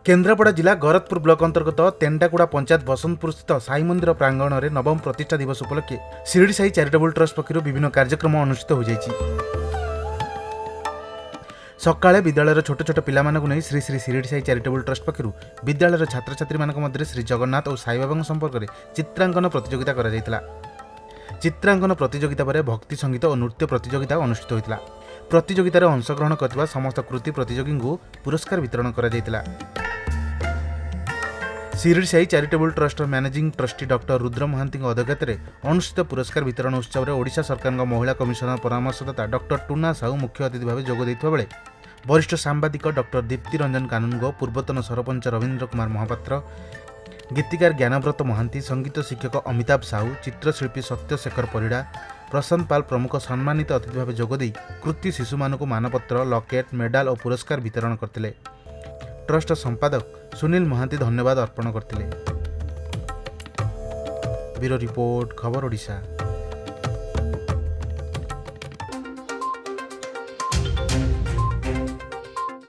केन्द्रापड़ा जिला गरतपुर ब्लॉक अंतर्गत तेंडाकुड़ा पंचायत बसंतपुर स्थित साई मंदिर प्रांगण में नवम प्रतिष्ठा दिवस उपलक्षे शिरडी साई चैरिटेबल ट्रस्ट पक्षर विभिन्न कार्यक्रम अनुष्ठित हो जाइछि। सकाळे विद्यालय छोट छोट पिला नहीं श्री श्री शिरडी साई चैरिटेबल ट्रस्ट पक्षर विद्यालय छात्र छात्री मध्य श्री जगन्नाथ और साई बाबा संपर्क में चित्रांकन प्रतियोगिता करा जायतिला। चित्रांकन प्रतियोगिता पर भक्ति संगीत और नृत्य प्रतियोगिता अनुष्ठित होता। प्रतियोगितार अंशग्रहण करथिबा समस्त कृति प्रतियोगी को पुरस्कार वितरण करा जायतिला। Shirdi Sai charitable trust managing trustee doctor Rudra Mahanti अध्यक्षता में अनुष्ठित पुरस्कार वितरण उत्सव में ओडिशा सरकार महिला कमिशनर परामर्शदाता डॉक्टर टूना साहू मुख्य अतिथि भाव जोग देथिबा बेले वरिष्ठ सांबादिक डॉक्टर दीप्ति रंजन कानूनगो, पूर्वतन सरपंच रवींद्र कुमार महापात्र, गीतिकार ज्ञानव्रत महांती, संगीत शिक्षक अमिताभ साहू, चित्रशिल्पी सत्यशेखर परिड़ा, प्रशांत पाल प्रमुख सम्मानित अतिथि भाव जोगदे कृति शिशु मानक मानपत्र, लकेट, मेडाल और पुरस्कार वितरण करथिले। ट्रस्ट संपादक सुनील महांती धन्यवाद अर्पण करथिले। ब्यूरो रिपोर्ट, खबर ओडिशा।